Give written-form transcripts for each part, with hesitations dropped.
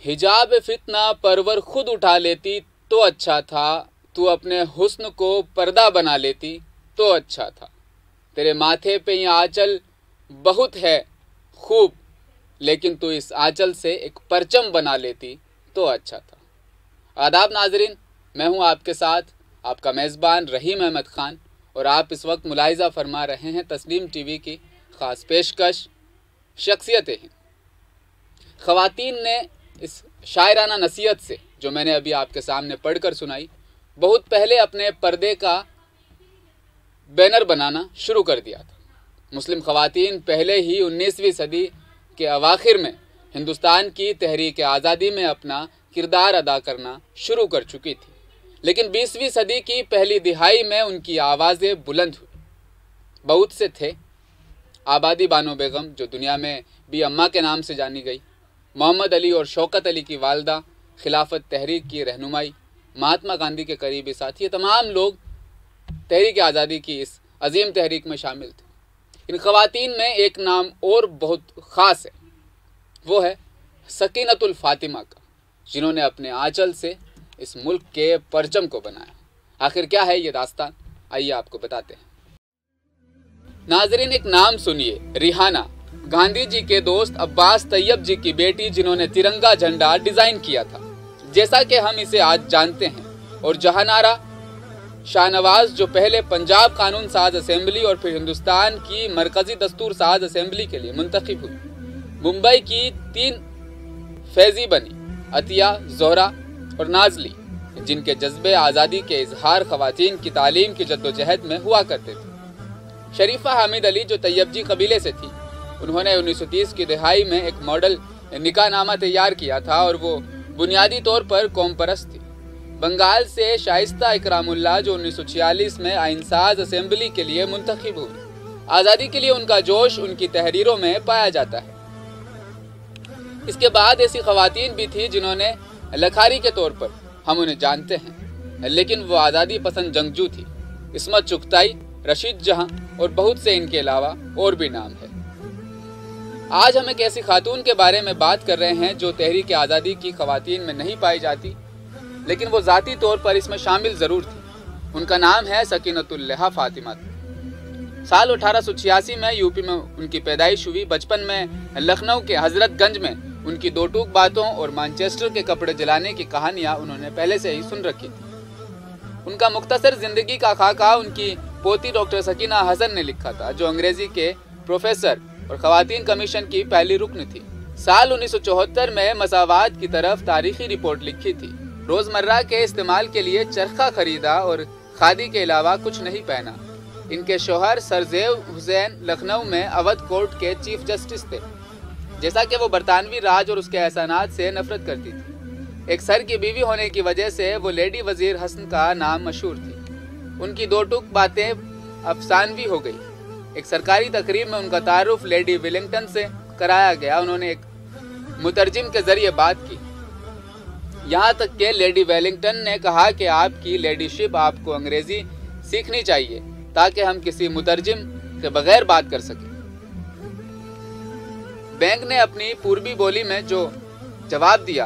हिजाब फितना परवर खुद उठा लेती तो अच्छा था, तू अपने हुस्न को पर्दा बना लेती तो अच्छा था। तेरे माथे पे ये आंचल बहुत है खूब, लेकिन तू इस आंचल से एक परचम बना लेती तो अच्छा था। आदाब नाजरीन, मैं हूं आपके साथ आपका मेज़बान रहीम अहमद ख़ान और आप इस वक्त मुलाहिज़ा फरमा रहे हैं तस्लीम टीवी की ख़ास पेशकश शख्सियतें हैं। ख़वातीन ने इस शायराना नसीहत से जो मैंने अभी आपके सामने पढ़कर सुनाई, बहुत पहले अपने पर्दे का बैनर बनाना शुरू कर दिया था। मुस्लिम ख़वातीन पहले ही 19वीं सदी के अवाखिर में हिंदुस्तान की तहरीक आज़ादी में अपना किरदार अदा करना शुरू कर चुकी थी, लेकिन 20वीं सदी की पहली दिहाई में उनकी आवाज़ें बुलंद हुई। बहुत से थे, आबादी बानो बेगम जो दुनिया में भी अम्मा के नाम से जानी गई, मोहम्मद अली और शौकत अली की वालदा, खिलाफत तहरीक की रहनुमाई, महात्मा गांधी के करीबी साथी, ये तमाम लोग तहरीक आज़ादी की इस अजीम तहरीक में शामिल थे। इन ख़वातीन में एक नाम और बहुत ख़ास है, वो है सकीनतुल फ़ातिमा का, जिन्होंने अपने आंचल से इस मुल्क के परचम को बनाया। आखिर क्या है ये दास्तान, आइए आपको बताते हैं। नाजरीन, एक नाम सुनिए, रिहाना, गांधी जी के दोस्त अब्बास तैयब जी की बेटी, जिन्होंने तिरंगा झंडा डिज़ाइन किया था जैसा कि हम इसे आज जानते हैं। और जहानारा शाहनवाज, जो पहले पंजाब कानून साज असेंबली और फिर हिंदुस्तान की मरकज़ी दस्तूर साज असेंबली के लिए मुंतखब हुई। मुंबई की 3 फैज़ी बनी, अतिया, ज़ोहरा और नाज़ली, जिनके जज्बे आज़ादी के इजहार ख़वातीन की तालीम की जद्दोजहद में हुआ करते थे। शरीफा हामिद अली, जो तैयब जी कबीले से थी, उन्होंने 1930 की दिहाई में एक मॉडल निकाहनामा तैयार किया था और वो बुनियादी तौर पर कौम परस्त थी। बंगाल से शाइस्ता इकरामुल्लाह, जो 1946 में आइनसाज असेंबली के लिए मुंतखब हुई। आज़ादी के लिए उनका जोश उनकी तहरीरों में पाया जाता है। इसके बाद ऐसी ख़वातीन भी थी जिन्होंने लखारी के तौर पर हम उन्हें जानते हैं, लेकिन वो आज़ादी पसंद जंगजू थी। इस्मत चुगताई, रशीद जहां और बहुत से इनके अलावा और भी नाम है। आज हम एक ऐसी खातून के बारे में बात कर रहे हैं जो तहरीक आज़ादी की ख़वातीन में नहीं पाई जाती, लेकिन वो ज़ाती तौर पर इसमें शामिल ज़रूर थी। उनका नाम है सकीनतुल फ़ातिमा। साल 1886 में यूपी में उनकी पैदाइश हुई। बचपन में लखनऊ के हज़रतगंज में उनकी दो टूक बातों और मैनचेस्टर के कपड़े जलाने की कहानियाँ उन्होंने पहले से ही सुन रखी थी। उनका मुख्तसर ज़िंदगी का खाका उनकी पोती डॉक्टर सकीना हसन ने लिखा था, जो अंग्रेज़ी के प्रोफेसर और ख़वातीन कमीशन की पहली रुकन थी। साल 1974 में मसावात की तरफ तारीखी रिपोर्ट लिखी थी। रोज़मर्रा के इस्तेमाल के लिए चरखा खरीदा और खादी के अलावा कुछ नहीं पहना। इनके शोहर सरजेव हुसैन लखनऊ में अवध कोर्ट के चीफ जस्टिस थे। जैसा कि वो बरतानवी राज और उसके एहसानात से नफरत करती थी, एक सर की बीवी होने की वजह से वो लेडी वजीर हसन का नाम मशहूर थी। उनकी दो टूक बातें अफसानवी हो गई। एक सरकारी तकरीब में उनका तारुफ लेडी वेलिंगटन से कराया गया। उन्होंने एक मुतरजिम के ज़रिए बात की, यहाँ तक कि लेडी वेलिंगटन ने कहा कि आपकी लेडीशिप, आपको अंग्रेज़ी सीखनी चाहिए ताकि हम किसी मुतरजिम के बगैर बात कर सकें। बैंक ने अपनी पूर्वी बोली में जो जवाब दिया,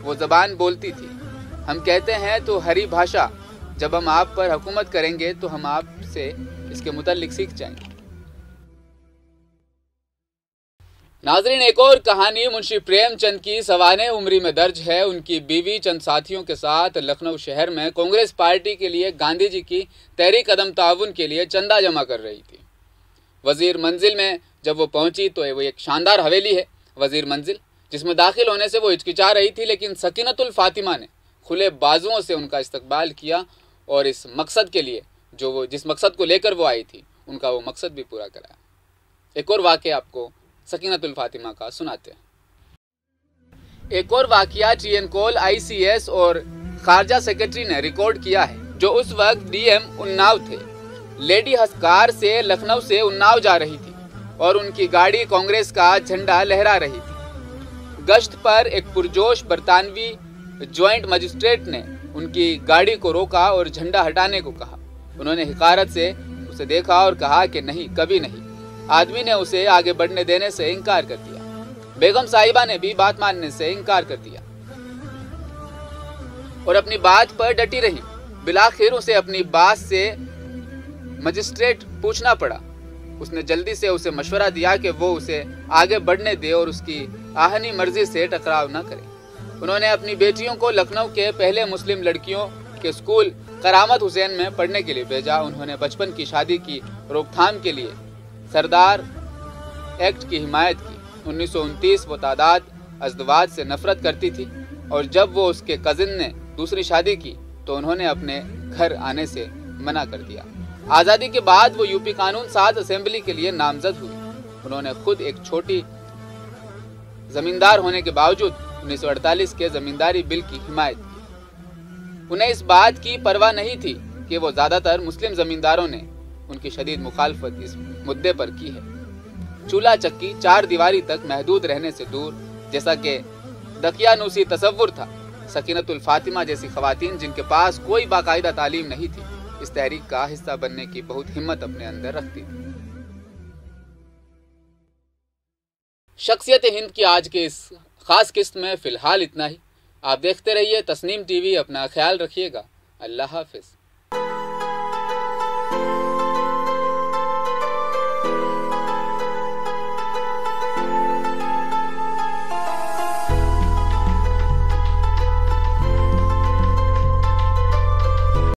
वो ज़बान बोलती थी। हम कहते हैं तो हरी भाषा, जब हम आप पर हुकूमत करेंगे तो हम आपसे इसके मुतालिक सीख जाएंगे। नाजरीन, एक और कहानी मुंशी प्रेमचंद की सवाने उम्री में दर्ज है। उनकी बीवी चंद साथियों के साथ लखनऊ शहर में कांग्रेस पार्टी के लिए गांधी जी की तहरीक कदम ताउन के लिए चंदा जमा कर रही थी। वजीर मंजिल में जब वो पहुंची तो वो एक शानदार हवेली है वजीर मंजिल, जिसमें दाखिल होने से वो हिचकिचा रही थी, लेकिन सकीनतुल फ़ातिमा ने खुले बाजुओं से उनका इस्तकबाल किया और इस मकसद के लिए जिस मकसद को लेकर वो आई थी, उनका वो मकसद भी पूरा कराया। एक और वाक़या आपको सकीनतुल फ़ातिमा का सुनाते हैं। एक और वाक़या TN कौल ICS और खारजा सेक्रेटरी ने रिकॉर्ड किया है, जो उस वक्त DM उन्नाव थे। लेडी हस्कार से लखनऊ से उन्नाव जा रही थी और उनकी गाड़ी कांग्रेस का झंडा लहरा रही थी। गश्त पर एक पुरजोश बरतानवी ज्वाइंट मजिस्ट्रेट ने उनकी गाड़ी को रोका और झंडा हटाने को कहा। उन्होंने हिकारत से उसे देखा और कहा कि नहीं, कभी नहीं। आदमी ने उसे आगे बढ़ने देने से इनकार कर दिया। بیگم صاحبہ نے بھی بات ماننے سے انکار کر دیا اور اپنی بات پر ڈٹی رہی۔ بالآخر اسے اپنی بات سے مجسٹریٹ پوچھنا پڑا۔ اس نے جلدی سے اسے مشورہ دیا کہ وہ اسے آگے بڑھنے دے اور اس کی آہنی مرضی سے ٹکراؤ نہ کرے۔ انہوں نے اپنی بیٹیوں کو لکھنؤ کے پہلے مسلم لڑکیوں کے اسکول کرامت حسین میں پڑھنے کے لیے بھیجا۔ انہوں نے بچپن کی شادی کی روک تھام کے لیے سردار ایکٹ کی حمایت کی۔ 1929 وہ تعداد ازدواج سے نفرت کرتی تھی اور جب وہ اس کے کزن نے دوسری شادی کی تو انہوں نے اپنے گھر آنے سے منع کر دیا۔ آزادی کے بعد وہ یوپی قانون ساز اسمبلی کے لیے نامزد ہوئی۔ انہوں نے خود ایک چھوٹی زمیندار ہونے کے باوجود 1948 کے زمینداری بل کی حمایت کی۔ انہیں اس بات کی پرواہ نہیں تھی کہ وہ زیادہ تر مسلم زمینداروں نے ان کی شدید مخالفت اس مدعے پر کی ہے۔ چولہا چکی چار دیواری تک محدود رہنے سے دور، جیسا کہ دقیانوسی تصور تھا، سکینت الفاطمہ جیسی خواتین جن کے پاس کوئی باقاعدہ تعلیم نہیں تھی، اس تحریک کا حصہ بننے کی بہت ہمت اپنے اندر رکھتی تھی۔ شخصیت ہند کی آج کے اس خاص قسط میں فی الحال اتنا ہی۔ آپ دیکھتے رہیے تسنیم ٹی وی، اپنا خیال رکھیے گا۔ اللہ حافظ۔